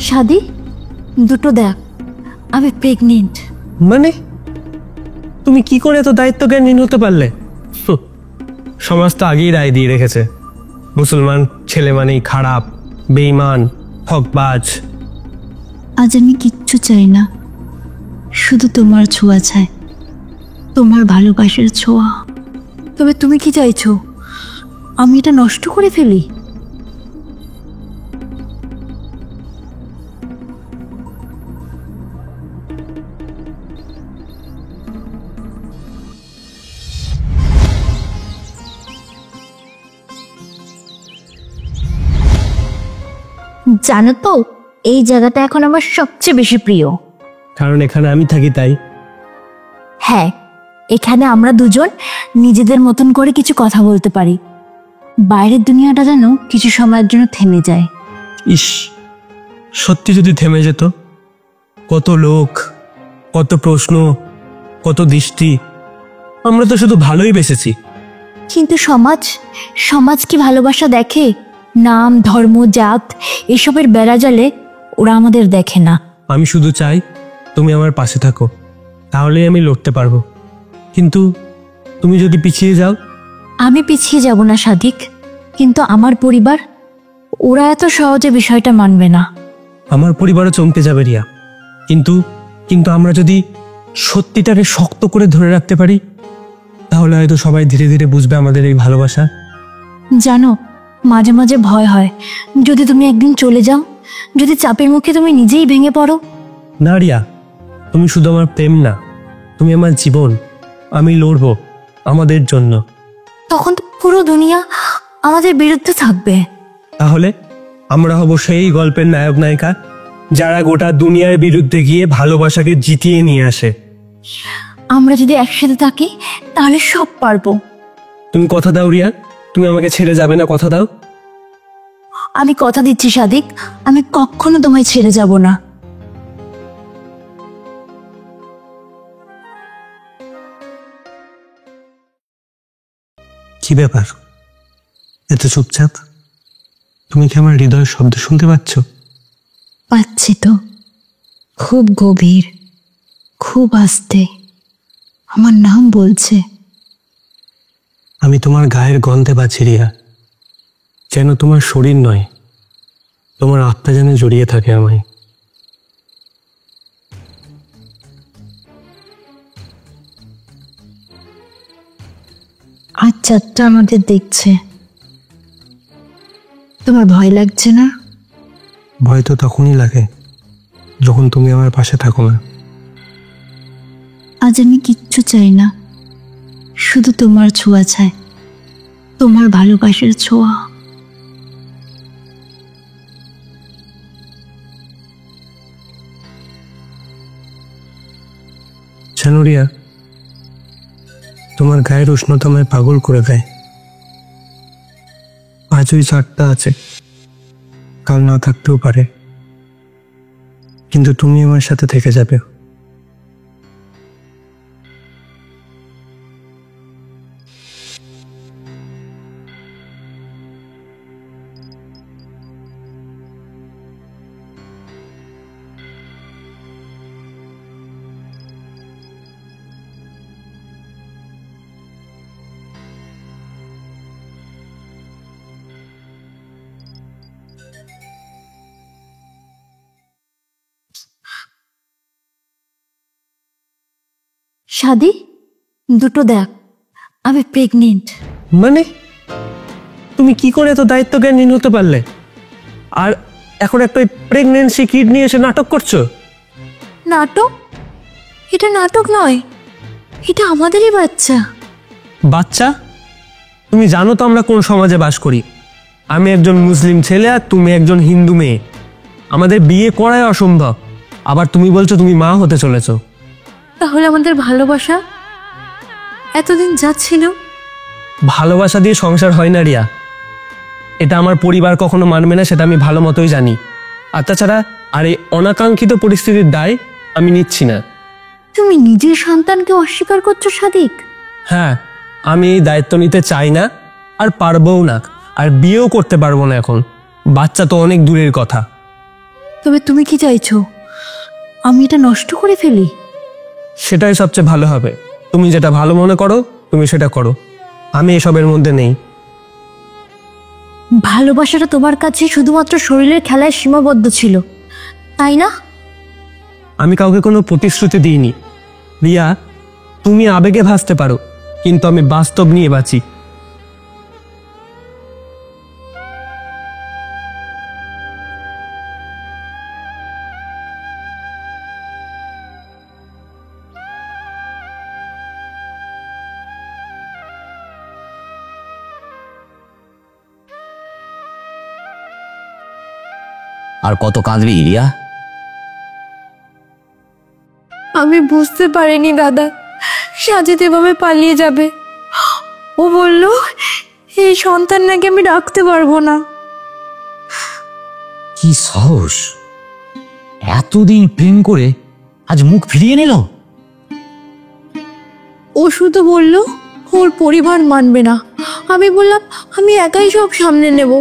শাদি দুটো দেখ, আমি প্রেগনেন্ট। মানে তুমি কি করে এত দায়িত্বজ্ঞানহীন হতে পারলে? সমাজ তো আগেই রায় দিয়ে রেখেছে, মুসলমান ছেলে মানেই খারাপ, বেঈমান, হকবাজ। আজ আমি কিচ্ছু চাই না, শুধু তোমার ছোঁয়া চাই, তোমার ভালোবাসার ছোঁয়া। তবে তুমি কি চাইছো, আমি এটা নষ্ট করে ফেলি? জানো তো, এই জায়গাটা এখন আমার সবচেয়ে বেশি প্রিয়। কারণ এখানে আমি থাকি তাই। হ্যাঁ, এখানে আমরা দুজন নিজেদের মতন করে কিছু কথা বলতে পারি। বাইরের দুনিয়াটা যেন কিছু সময়ের জন্য থেমে যায়। ইস, সত্যি যদি থেমে যেত! কত লোক, কত প্রশ্ন, কত দৃষ্টি। আমরা তো শুধু ভালোই বেসেছি। কিন্তু সমাজ কি ভালোবাসা দেখে? নাম, ধর্ম, জাত এসবের বেড়াজালে ওরা আমাদের দেখে না। আমি শুধু চাই তুমি আমার পাশে থাকো, তাহলেই আমি লড়তে পারবো। কিন্তু তুমি যদি পিছিয়ে যাও? আমি পিছিয়ে যাব না সাদিক, কিন্তু আমার পরিবার, ওরা এত সহজে বিষয়টা মানবে না। আমার পরিবারও চমকে যাবে রিয়া। কিন্তু আমরা যদি সত্যিটাকে শক্ত করে ধরে রাখতে পারি, তাহলে হয়তো সবাই ধীরে ধীরে বুঝবে আমাদের এই ভালোবাসা। জানো, মাঝে মাঝে ভয় হয়, যদি তুমি একদিন চলে যাও, যদি চাপের মুখে তুমি নিজেই ভেঙে পড়ো। না রিয়া, তুমি শুধু আমার প্রেম না, তুমি আমার জীবন। আমি লড়বো আমাদের জন্য। তখন তো পুরো দুনিয়া আমাদের বিরুদ্ধে থাকবে। তাহলে আমরা হব সেই গল্পের নায়ক নায়িকা, যারা গোটা দুনিয়ার বিরুদ্ধে গিয়ে ভালোবাসাকে জিতিয়ে নিয়ে আসে। আমরা যদি একসাথে থাকি, তাহলে সব পারবো। তুমি কথা দাও রিয়া, তুমি আমাকে ছেড়ে যাবে না, কথা দাও। আমি কথা দিচ্ছি সাদিক, আমি কখনো তোমায় ছেড়ে যাব না। কি ব্যাপার, এত চুপচাপ? তুমি কি আমার হৃদয়ের শব্দ শুনতে পাচ্ছ? পাচ্ছি তো, খুব গভীর, খুব আস্তে আমার নাম বলছে। আমি তোমার গায়ের গন্ধে পাচ্ছি রিয়া, যেন তোমার শরীর নয়, তোমার আত্মা যেন জড়িয়ে থাকে আমায়। আজ চাঁদটা আমাদের দেখছে, তোমার ভয় লাগছে না? ভয় তো তখনই লাগে যখন তুমি আমার পাশে থাকো না। আজ আমি কিচ্ছু চাই না, শুধু তোমার ছোঁয়া চাই, তোমার ভালোবাসার ছোঁয়া। জানো রিয়া, তোমার গায়ের উষ্ণতা আমায় পাগল করে দেয়। আজ ওই চাঁদটা আছে, কাল না থাকতেও পারে, কিন্তু তুমি আমার সাথে থেকে যাবে। শাদি দুটো দেখ, আমি প্রেগনেন্ট। মানে তুমি কি করে এত দায়িত্বজ্ঞানহীন হতে পারলে? আর এখন একটা প্রেগনেন্সি কিড নিয়ে এসে নাটক করছো? নাটক? এটা নাটক নয়, এটা আমাদেরই বাচ্চা। বাচ্চা? তুমি জানো তো আমরা কোন সমাজে বাস করি। আমি একজন মুসলিম ছেলে আর তুমি একজন হিন্দু মেয়ে। আমাদের বিয়ে করাই অসম্ভব, আবার তুমি বলছো তুমি মা হতে চলেছো। তাহলে আমাদের ভালোবাসা এতদিন যাচ্ছিল? ভালোবাসা দিয়ে সংসার হয় না রিয়া, এটা আমার পরিবার কখনো মানবে না, সেটা আমি ভালো মতোই জানি। আর তাছাড়া আর এই অনাকাঙ্ক্ষিত পরিস্থিতির দায় আমি নিচ্ছি না। তুমি নিজের সন্তানকে অস্বীকার করছো সাদিক? হ্যাঁ, আমি এই দায়িত্ব নিতে চাই না, আর পারবও না, আর বিয়েও করতে পারবো না এখন। বাচ্চা তো অনেক দূরের কথা। তবে তুমি কি চাইছো আমি এটা নষ্ট করে ফেলি? সেটাই সবচেয়ে ভালো হবে। তুমি যেটা ভালো মনে করো তুমি সেটা করো, আমি এসবের মধ্যে নেই। ভালোবাসাটা তোমার কাছে শুধুমাত্র শরীরের খেলায় সীমাবদ্ধ ছিল, তাই না? আমি কাউকে কোনো প্রতিশ্রুতি দিইনি রিয়া। তুমি আবেগে ভাসতে পারো, কিন্তু আমি বাস্তব নিয়ে বাঁচি। আর কত কাঁদবি রিয়া? আমি বুঝতে পারিনি দাদা সাজিদ এভাবে পালিয়ে যাবে। ও বলল এই সন্তান নাকি আমি রাখতে পারবো না। কি সাহস! এতদিন প্রেম করে আজ মুখ ফিরিয়ে নিল। ও শুধু বলল ওর পরিবার মানবে না। আমি বললাম আমি একাই সব সামনে নেব,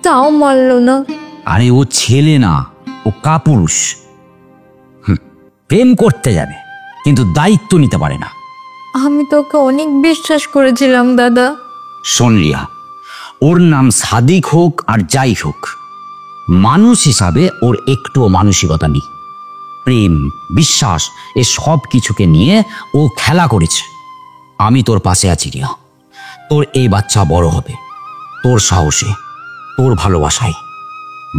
তাও মানলো না। আরে ও ছেলে না, ও কাপুরুষ। প্রেম করতে যাবে কিন্তু দায়িত্ব নিতে পারে না। আমি তোকে অনেক বিশ্বাস করেছিলাম দাদা। শোন রিয়া, ওর নাম সাদিক হোক আর যাই হোক, মানুষ হিসাবে ওর একটুও মানসিকতা নেই। প্রেম বিশ্বাস এ সব কিছুকে নিয়ে ও খেলা করেছে। আমি তোর পাশে আছি রিয়া। তোর এই বাচ্চা বড় হবে তোর সাহসে, তোর ভালোবাসায়।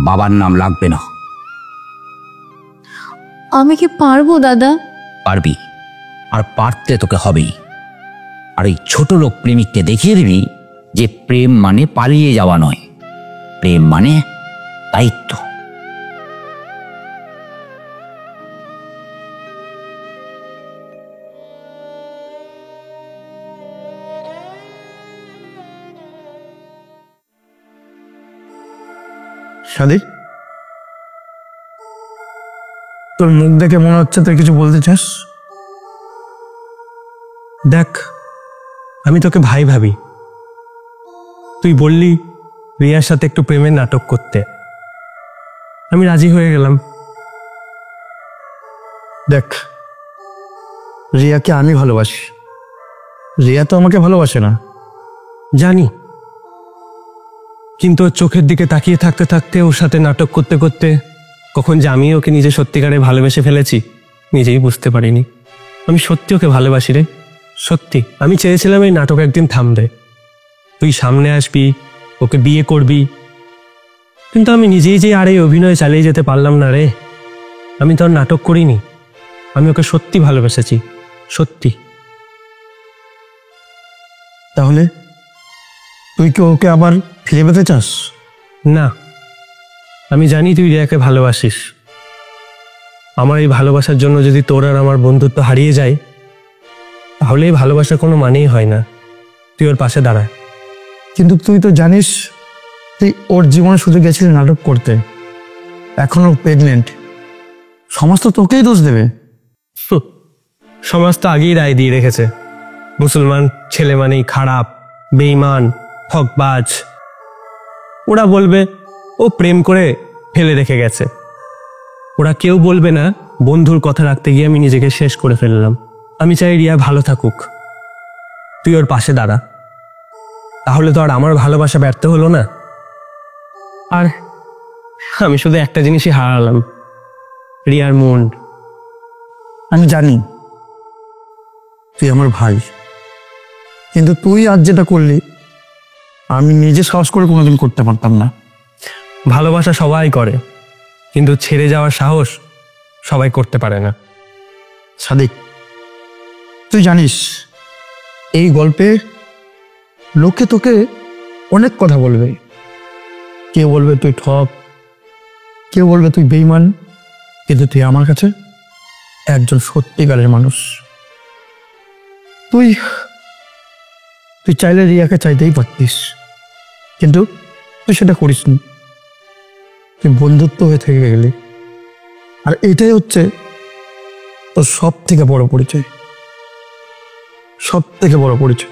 বাবার নাম লাগবে না। আমি কি পারবো দাদা? পারবি, আর পারতে তোকে হবেই। আর এই ছোট লোক প্রেমিককে দেখিয়ে দিবি যে প্রেম মানে পালিয়ে যাওয়া নয়, প্রেম মানে দায়িত্ব। সাদিক, তোর মুখ দেখে মনে হচ্ছে তুই কিছু বলতে চাস। দেখ, আমি তোকে ভাই ভাবি। তুই বললি রিয়ার সাথে একটু প্রেমের নাটক করতে, আমি রাজি হয়ে গেলাম। দেখ, রিয়াকে আমি ভালোবাসি, রিয়া তো আমাকে ভালোবাসে না। জানি, কিন্তু ওর চোখের দিকে তাকিয়ে থাকতে থাকতে ওর সাথে নাটক করতে করতে কখন যে আমি ওকে নিজে সত্যিকারে ভালোবেসে ফেলেছি নিজেই বুঝতে পারিনি। আমি সত্যি ওকে ভালোবাসি রে, সত্যি। আমি চেয়েছিলাম এই নাটক একদিন থামবে, তুই সামনে আসবি, ওকে বিয়ে করবি, কিন্তু আমি নিজেই যে আর এই অভিনয় চালিয়ে যেতে পারলাম না রে। আমি তো আর নাটক করিনি, আমি ওকে সত্যি ভালোবেসেছি, সত্যি। তাহলে তুই কি ওকে আবার ফিরে পেতে চাস? না, আমি জানি তুই রিয়াকে ভালোবাসিস। আমার এই ভালোবাসার জন্য যদি তোর আর আমার বন্ধুত্ব হারিয়ে যায়, তাহলে এই ভালোবাসার কোনো মানেই হয় না। তুই ওর পাশে দাঁড়া। কিন্তু তুই তো জানিস তুই ওর জীবনে শুধু গেছিলি নাটক করতে, এখন ও প্রেগনেন্ট, সমাজ তো তোকেই দোষ দেবে। সমাজ তো আগেই রায় দিয়ে রেখেছে, মুসলমান ছেলে মানেই খারাপ, বেঈমান, ঠকবাজ। ওরা বলবে ও প্রেম করে ফেলে রেখে গেছে। ওরা কেউ বলবে না বন্ধুর কথা রাখতে গিয়ে আমি নিজেকে শেষ করে ফেললাম। আমি চাই রিয়া ভালো থাকুক, তুই ওর পাশে দাঁড়া, তাহলে তো আর আমার ভালোবাসা ব্যর্থ হলো না। আর আমি শুধু একটা জিনিসই হারালাম, রিয়ার মন। আমি জানি তুই আমার ভাই, কিন্তু তুই আজ যেটা করলি আমি নিজে সাহস করে কোনোদিন করতে পারতাম না। ভালোবাসা সবাই করে, কিন্তু ছেড়ে যাওয়ার সাহস সবাই করতে পারে না। সাদিক, তুই জানিস এই গল্পে লোকে তোকে অনেক কথা বলবে। কেউ বলবে তুই ঠক, কেউ বলবে তুই বেঈমান, কিন্তু তুই আমার কাছে একজন সত্যিকারের মানুষ। তুই তুই চাইলে রিয়াকে চাইতেই পারতিস, কিন্তু তুই সেটা করিসনি। তুই বন্ধুত্ব হয়ে থেকে গেলি, আর এটাই হচ্ছে তোর সব থেকে বড় পরিচয়, সব থেকে বড় পরিচয়।